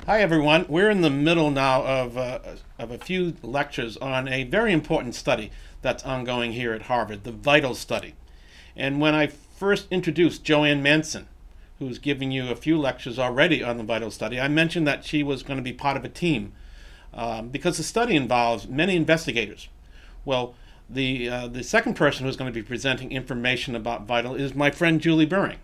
Hi, everyone. We're in the middle now of a few lectures on a very important study that's ongoing here at Harvard, the VITAL study. And when I first introduced Joanne Manson, who's giving you a few lectures already on the VITAL study, I mentioned that she was going to be part of a team because the study involves many investigators. Well, the second person who's going to be presenting information about VITAL is my friend Julie Buring.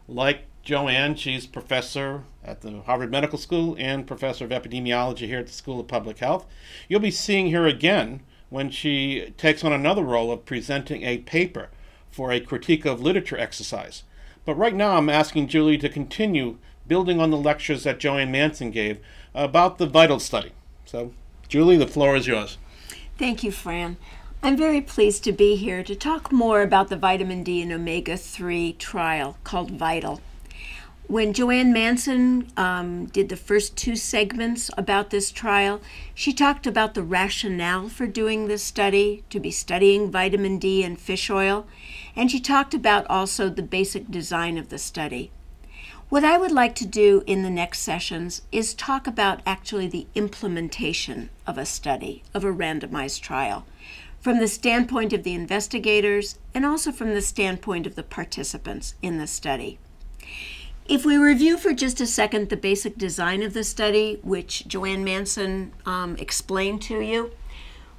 Like Joanne, she's professor at the Harvard Medical School and professor of epidemiology here at the School of Public Health. You'll be seeing her again when she takes on another role of presenting a paper for a critique of literature exercise. But right now I'm asking Julie to continue building on the lectures that Joanne Manson gave about the VITAL study. So, Julie, the floor is yours. Thank you, Fran. I'm very pleased to be here to talk more about the vitamin D and omega-3 trial called VITAL. When Joanne Manson did the first two segments about this trial, she talked about the rationale for doing this study, to be studying vitamin D and fish oil, and she talked about also the basic design of the study. What I would like to do in the next sessions is talk about actually the implementation of a study, of a randomized trial, from the standpoint of the investigators and also from the standpoint of the participants in the study. If we review for just a second the basic design of the study, which Joanne Manson explained to you,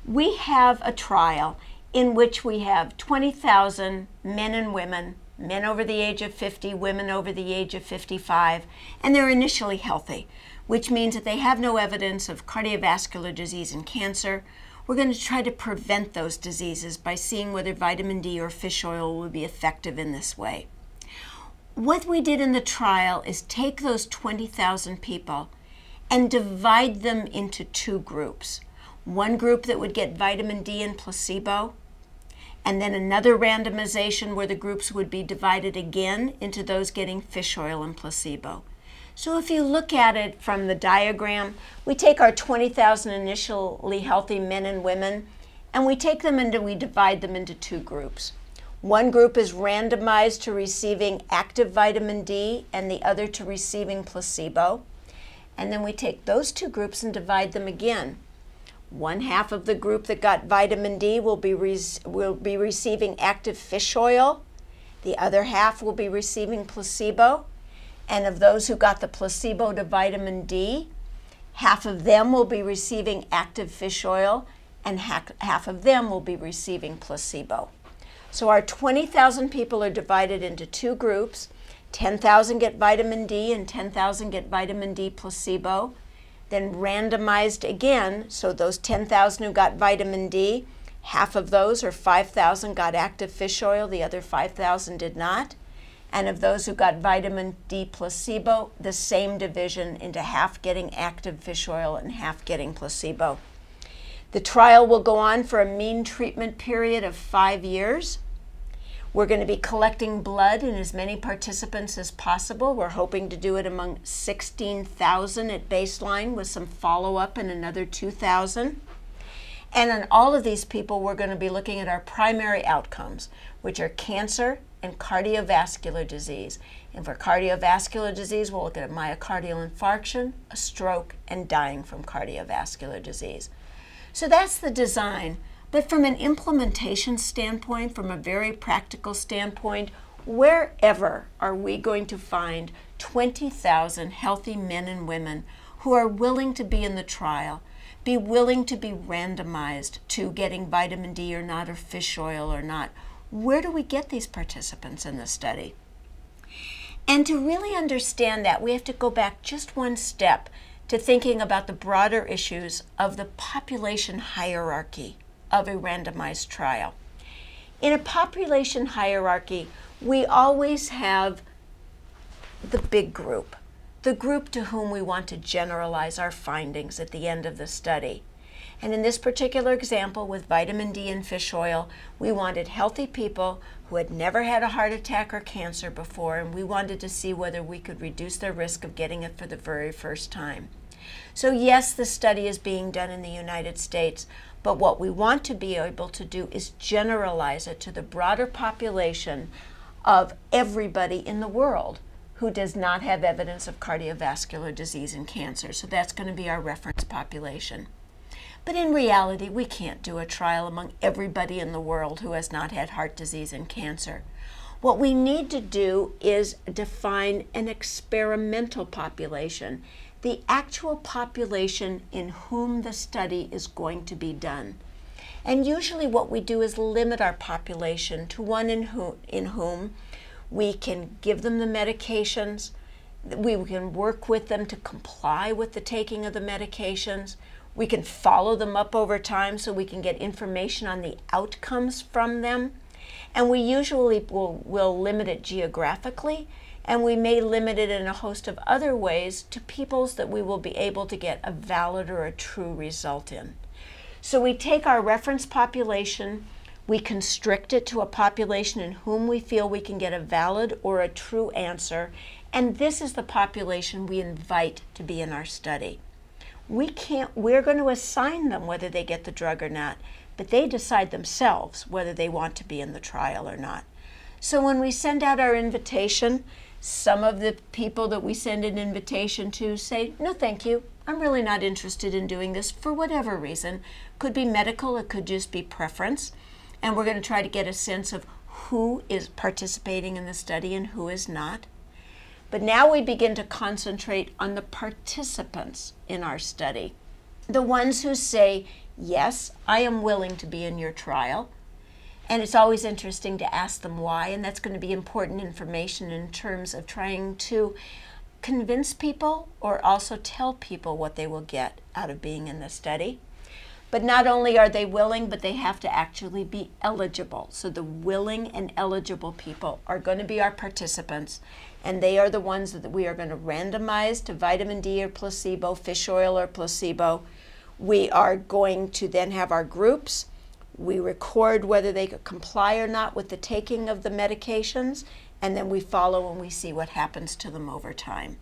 we have a trial in which we have 20,000 men and women, men over the age of 50, women over the age of 55, and they're initially healthy, which means that they have no evidence of cardiovascular disease and cancer. We're going to try to prevent those diseases by seeing whether vitamin D or fish oil will be effective in this way. What we did in the trial is take those 20,000 people and divide them into two groups. One group that would get vitamin D and placebo, and then another randomization where the groups would be divided again into those getting fish oil and placebo. So if you look at it from the diagram, we take our 20,000 initially healthy men and women, and we take them and we divide them into two groups. One group is randomized to receiving active vitamin D and the other to receiving placebo. And then we take those two groups and divide them again. One half of the group that got vitamin D will be receiving active fish oil. The other half will be receiving placebo. And of those who got the placebo to vitamin D, half of them will be receiving active fish oil and half of them will be receiving placebo. So our 20,000 people are divided into two groups. 10,000 get vitamin D and 10,000 get vitamin D placebo. Then randomized again, so those 10,000 who got vitamin D, half of those, or 5,000, got active fish oil, the other 5,000 did not. And of those who got vitamin D placebo, the same division into half getting active fish oil and half getting placebo. The trial will go on for a mean treatment period of 5 years. We're going to be collecting blood in as many participants as possible. We're hoping to do it among 16,000 at baseline with some follow-up in another 2,000. And on all of these people, we're going to be looking at our primary outcomes, which are cancer and cardiovascular disease. And for cardiovascular disease, we'll look at a myocardial infarction, a stroke, and dying from cardiovascular disease. So that's the design. But from an implementation standpoint, from a very practical standpoint, wherever are we going to find 20,000 healthy men and women who are willing to be in the trial, be willing to be randomized to getting vitamin D or not, or fish oil or not? Where do we get these participants in the study? And to really understand that, we have to go back just one step to thinking about the broader issues of the population hierarchy of a randomized trial. In a population hierarchy, we always have the big group, the group to whom we want to generalize our findings at the end of the study. And in this particular example with vitamin D and fish oil, we wanted healthy people who had never had a heart attack or cancer before, and we wanted to see whether we could reduce their risk of getting it for the very first time. So yes, the study is being done in the United States, but what we want to be able to do is generalize it to the broader population of everybody in the world who does not have evidence of cardiovascular disease and cancer. So that's going to be our reference population. But in reality, we can't do a trial among everybody in the world who has not had heart disease and cancer. What we need to do is define an experimental population, the actual population in whom the study is going to be done. And usually what we do is limit our population to one in whom we can give them the medications, we can work with them to comply with the taking of the medications, we can follow them up over time so we can get information on the outcomes from them, and we usually will limit it geographically, and we may limit it in a host of other ways to peoples that we will be able to get a valid or a true result in. So we take our reference population, we constrict it to a population in whom we feel we can get a valid or a true answer, and this is the population we invite to be in our study. We're going to assign them whether they get the drug or not, but they decide themselves whether they want to be in the trial or not. So when we send out our invitation, some of the people that we send an invitation to say, no thank you, I'm really not interested in doing this for whatever reason. Could be medical, it could just be preference. And we're going to try to get a sense of who is participating in the study and who is not. But now we begin to concentrate on the participants in our study. The ones who say, yes, I am willing to be in your trial. And it's always interesting to ask them why, and that's going to be important information in terms of trying to convince people or also tell people what they will get out of being in the study. But not only are they willing, but they have to actually be eligible. So the willing and eligible people are going to be our participants, and they are the ones that we are going to randomize to vitamin D or placebo, fish oil or placebo. We are going to then have our groups. We record whether they could comply or not with the taking of the medications, and then we follow and we see what happens to them over time.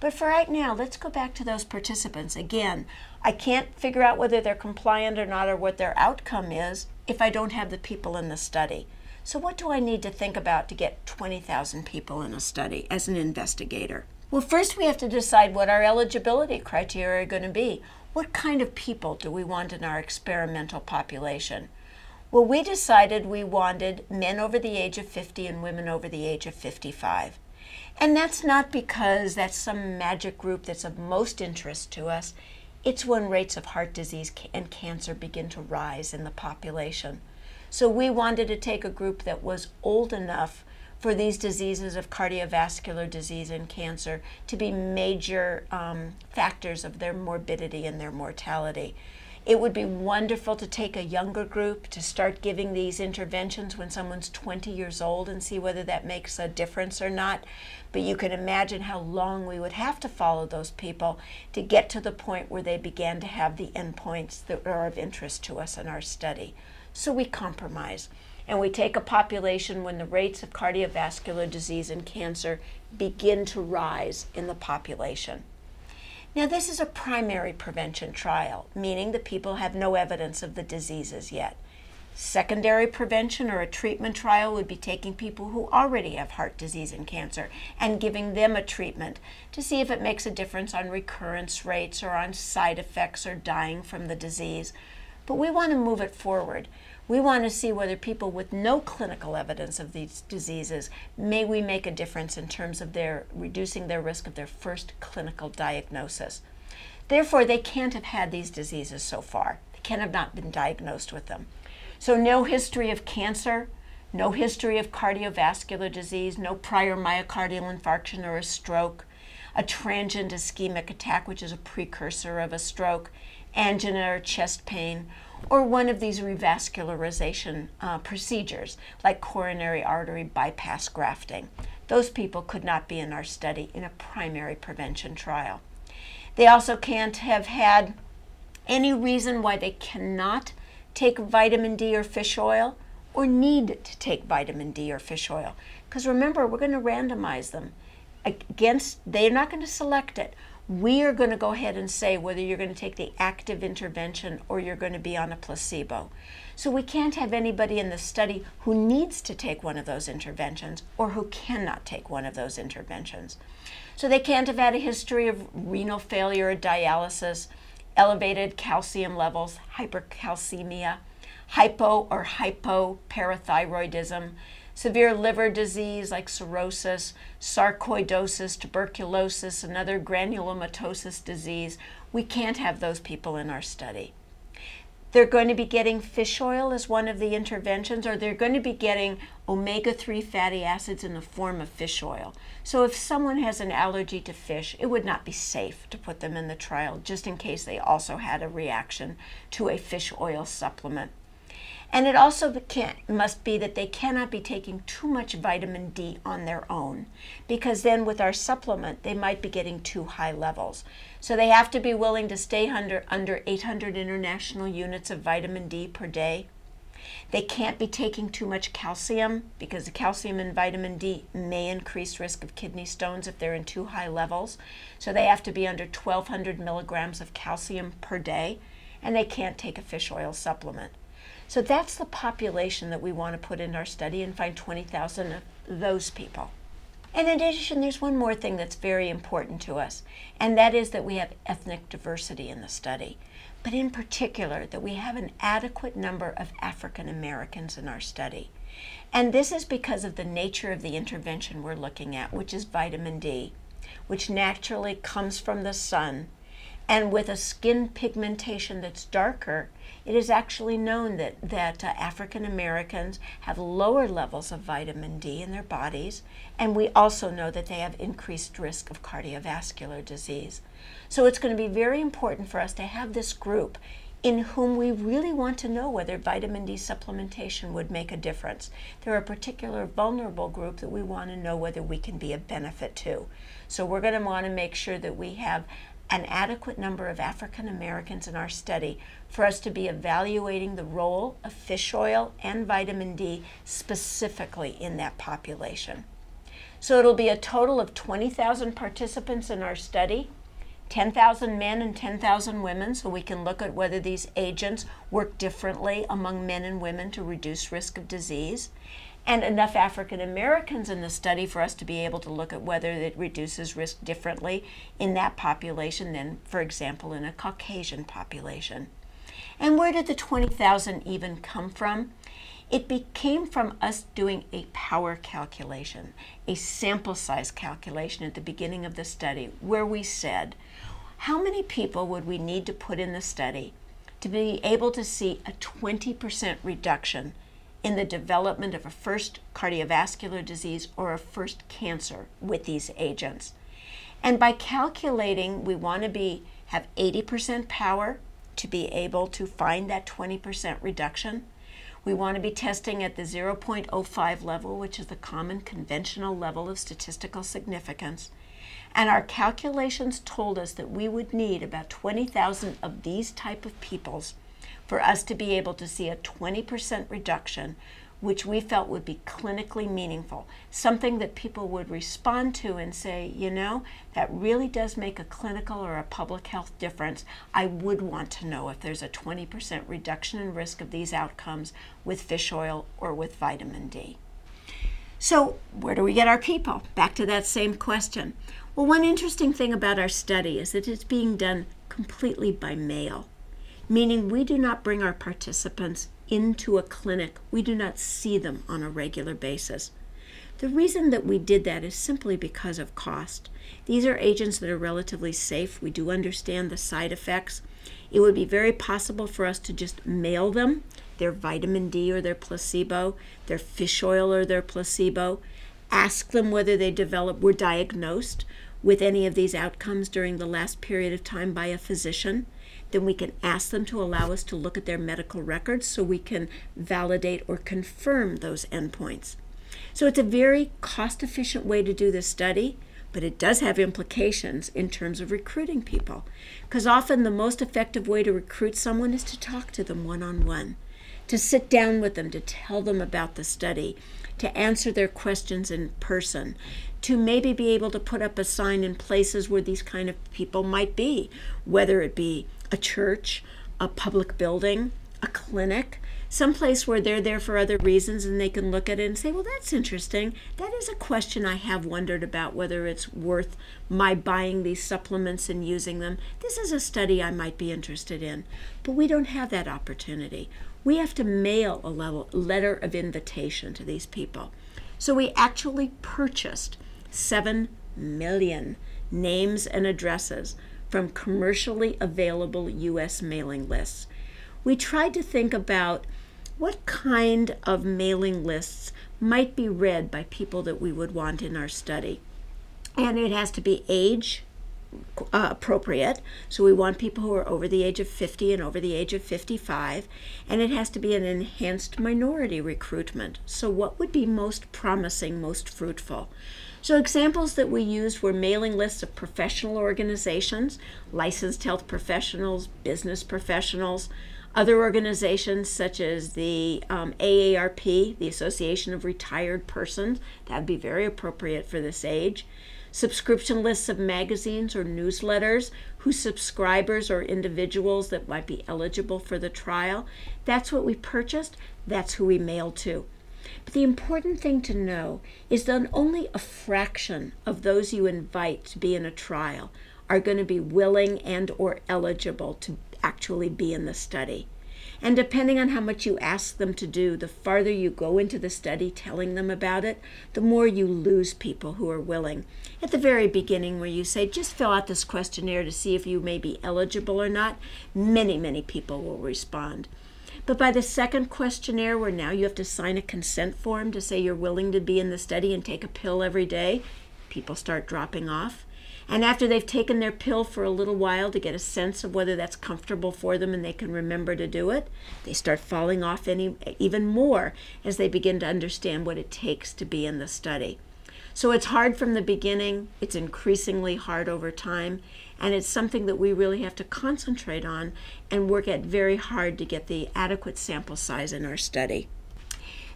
But for right now, let's go back to those participants. Again, I can't figure out whether they're compliant or not or what their outcome is if I don't have the people in the study. So what do I need to think about to get 20,000 people in a study as an investigator? Well, first we have to decide what our eligibility criteria are going to be. What kind of people do we want in our experimental population? Well, we decided we wanted men over the age of 50 and women over the age of 55. And that's not because that's some magic group that's of most interest to us. It's when rates of heart disease and cancer begin to rise in the population. So we wanted to take a group that was old enough for these diseases of cardiovascular disease and cancer to be major factors of their morbidity and their mortality. It would be wonderful to take a younger group to start giving these interventions when someone's 20 years old and see whether that makes a difference or not. But you can imagine how long we would have to follow those people to get to the point where they began to have the endpoints that are of interest to us in our study. So we compromise. And we take a population when the rates of cardiovascular disease and cancer begin to rise in the population. Now, this is a primary prevention trial, meaning that people have no evidence of the diseases yet. Secondary prevention or a treatment trial would be taking people who already have heart disease and cancer and giving them a treatment to see if it makes a difference on recurrence rates or on side effects or dying from the disease. But we want to move it forward. We want to see whether people with no clinical evidence of these diseases, may we make a difference in terms of their reducing their risk of their first clinical diagnosis. Therefore, they can't have had these diseases so far. They can have not been diagnosed with them. So no history of cancer, no history of cardiovascular disease, no prior myocardial infarction or a stroke, a transient ischemic attack, which is a precursor of a stroke, angina or chest pain, or one of these revascularization procedures like coronary artery bypass grafting. Those people could not be in our study in a primary prevention trial. They also can't have had any reason why they cannot take vitamin D or fish oil or need to take vitamin D or fish oil. Because remember, we're going to randomize them against, they're not going to select it. we are going to go ahead and say whether you're going to take the active intervention or you're going to be on a placebo. So we can't have anybody in the study who needs to take one of those interventions or who cannot take one of those interventions. So they can't have had a history of renal failure or dialysis, elevated calcium levels, hypercalcemia, hypo or hypoparathyroidism, severe liver disease like cirrhosis, sarcoidosis, tuberculosis, another granulomatosis disease. We can't have those people in our study. They're going to be getting fish oil as one of the interventions, or they're going to be getting omega-3 fatty acids in the form of fish oil. So if someone has an allergy to fish, it would not be safe to put them in the trial just in case they also had a reaction to a fish oil supplement. And it also must be that they cannot be taking too much vitamin D on their own, because then with our supplement, they might be getting too high levels. So they have to be willing to stay under 800 international units of vitamin D per day. They can't be taking too much calcium, because the calcium in vitamin D may increase risk of kidney stones if they're in too high levels. So they have to be under 1,200 milligrams of calcium per day, and they can't take a fish oil supplement. So that's the population that we want to put in our study and find 20,000 of those people. And in addition, there's one more thing that's very important to us, and that is that we have ethnic diversity in the study, but in particular that we have an adequate number of African Americans in our study. And this is because of the nature of the intervention we're looking at, which is vitamin D, which naturally comes from the sun. And with a skin pigmentation that's darker, it is actually known that African Americans have lower levels of vitamin D in their bodies, and we also know that they have increased risk of cardiovascular disease. So it's going to be very important for us to have this group in whom we really want to know whether vitamin D supplementation would make a difference. They're a particular vulnerable group that we want to know whether we can be a benefit to. So we're going to want to make sure that we have an adequate number of African Americans in our study for us to be evaluating the role of fish oil and vitamin D specifically in that population. So it'll be a total of 20,000 participants in our study, 10,000 men and 10,000 women, so we can look at whether these agents work differently among men and women to reduce risk of disease, and enough African Americans in the study for us to be able to look at whether it reduces risk differently in that population than, for example, in a Caucasian population. And where did the 20,000 even come from? It came from us doing a power calculation, a sample size calculation at the beginning of the study, where we said, how many people would we need to put in the study to be able to see a 20% reduction in the development of a first cardiovascular disease or a first cancer with these agents? And by calculating, we want to have 80% power to be able to find that 20% reduction. We want to be testing at the 0.05 level, which is the common conventional level of statistical significance. And our calculations told us that we would need about 20,000 of these type of peoples for us to be able to see a 20% reduction, which we felt would be clinically meaningful, something that people would respond to and say, you know, that really does make a clinical or a public health difference. I would want to know if there's a 20% reduction in risk of these outcomes with fish oil or with vitamin D. So where do we get our people? Back to that same question. Well, one interesting thing about our study is that it's being done completely by mail, meaning we do not bring our participants into a clinic. We do not see them on a regular basis. The reason that we did that is simply because of cost. These are agents that are relatively safe. We do understand the side effects. It would be very possible for us to just mail them their vitamin D or their placebo, their fish oil or their placebo, ask them whether they were diagnosed with any of these outcomes during the last period of time by a physician. Then we can ask them to allow us to look at their medical records so we can validate or confirm those endpoints. So it's a very cost-efficient way to do this study, but it does have implications in terms of recruiting people, because often the most effective way to recruit someone is to talk to them one-on-one, to sit down with them, to tell them about the study, to answer their questions in person, to maybe be able to put up a sign in places where these kind of people might be, whether it be a church, a public building, a clinic, someplace where they're there for other reasons and they can look at it and say, well, that's interesting. That is a question I have wondered about, whether it's worth my buying these supplements and using them. This is a study I might be interested in. But we don't have that opportunity. We have to mail a letter of invitation to these people. So we actually purchased 7 million names and addresses from commercially available U.S. mailing lists. We tried to think about what kind of mailing lists might be read by people that we would want in our study. And it has to be age appropriate. So we want people who are over the age of 50 and over the age of 55. And it has to be an enhanced minority recruitment. So what would be most promising, most fruitful? So examples that we used were mailing lists of professional organizations, licensed health professionals, business professionals, other organizations such as the AARP, the Association of Retired Persons. That would be very appropriate for this age. Subscription lists of magazines or newsletters whose subscribers are individuals that might be eligible for the trial. That's what we purchased. That's who we mailed to. But the important thing to know is that only a fraction of those you invite to be in a trial are going to be willing and or eligible to actually be in the study. And depending on how much you ask them to do, the farther you go into the study telling them about it, the more you lose people who are willing. At the very beginning, where you say, just fill out this questionnaire to see if you may be eligible or not, many people will respond. But by the second questionnaire, where now you have to sign a consent form to say you're willing to be in the study and take a pill every day, people start dropping off. And after they've taken their pill for a little while to get a sense of whether that's comfortable for them and they can remember to do it, they start falling off even more as they begin to understand what it takes to be in the study. So it's hard from the beginning, it's increasingly hard over time, and it's something that we really have to concentrate on and work at very hard to get the adequate sample size in our study.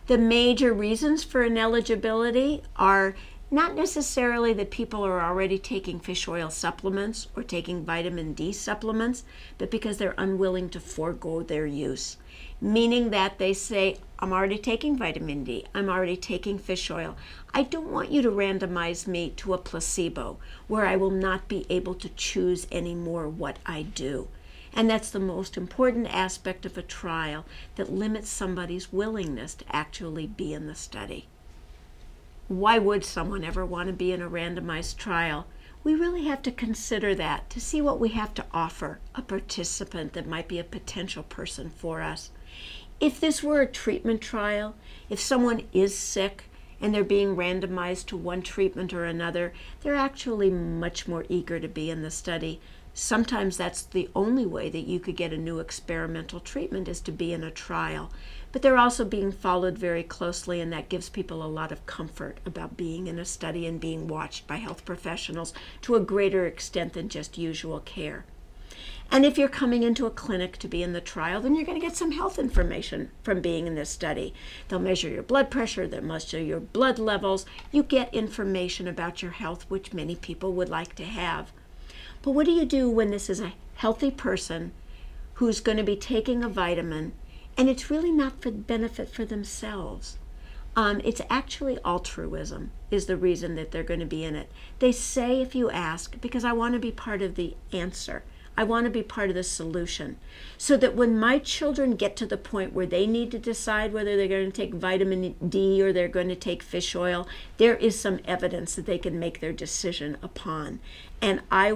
The major reasons for ineligibility are not necessarily that people are already taking fish oil supplements or taking vitamin D supplements, but because they're unwilling to forego their use. Meaning that they say, I'm already taking vitamin D, I'm already taking fish oil. I don't want you to randomize me to a placebo where I will not be able to choose anymore what I do. And that's the most important aspect of a trial that limits somebody's willingness to actually be in the study. Why would someone ever want to be in a randomized trial? We really have to consider that to see what we have to offer a participant that might be a potential person for us. If this were a treatment trial, if someone is sick and they're being randomized to one treatment or another, they're actually much more eager to be in the study. Sometimes that's the only way that you could get a new experimental treatment, is to be in a trial. But they're also being followed very closely, and that gives people a lot of comfort about being in a study and being watched by health professionals to a greater extent than just usual care. And if you're coming into a clinic to be in the trial, then you're going to get some health information from being in this study. They'll measure your blood pressure, they'll measure your blood levels. You get information about your health, which many people would like to have. But what do you do when this is a healthy person who's going to be taking a vitamin and it's really not for benefit for themselves? It's actually altruism is the reason that they're going to be in it. They say, if you ask, because I want to be part of the answer. I want to be part of the solution, so that when my children get to the point where they need to decide whether they're going to take vitamin D or they're going to take fish oil, there is some evidence that they can make their decision upon. And I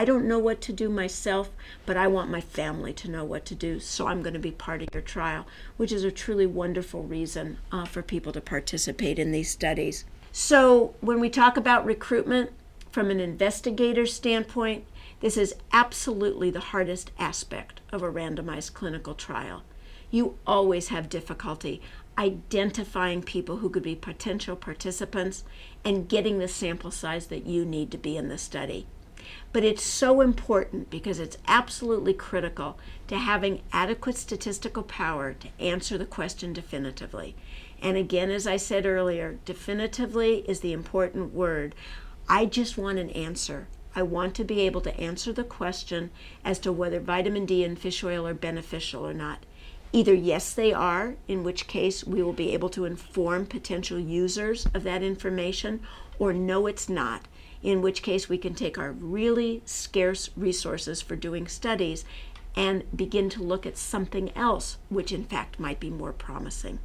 don't know what to do myself, but I want my family to know what to do, so I'm going to be part of your trial, which is a truly wonderful reason for people to participate in these studies. So when we talk about recruitment from an investigator's standpoint, this is absolutely the hardest aspect of a randomized clinical trial. You always have difficulty identifying people who could be potential participants and getting the sample size that you need to be in the study. But it's so important because it's absolutely critical to having adequate statistical power to answer the question definitively. And again, as I said earlier, definitively is the important word. I just want an answer. I want to be able to answer the question as to whether vitamin D and fish oil are beneficial or not. Either yes, they are, in which case we will be able to inform potential users of that information, or no, it's not, in which case we can take our really scarce resources for doing studies and begin to look at something else, which in fact might be more promising.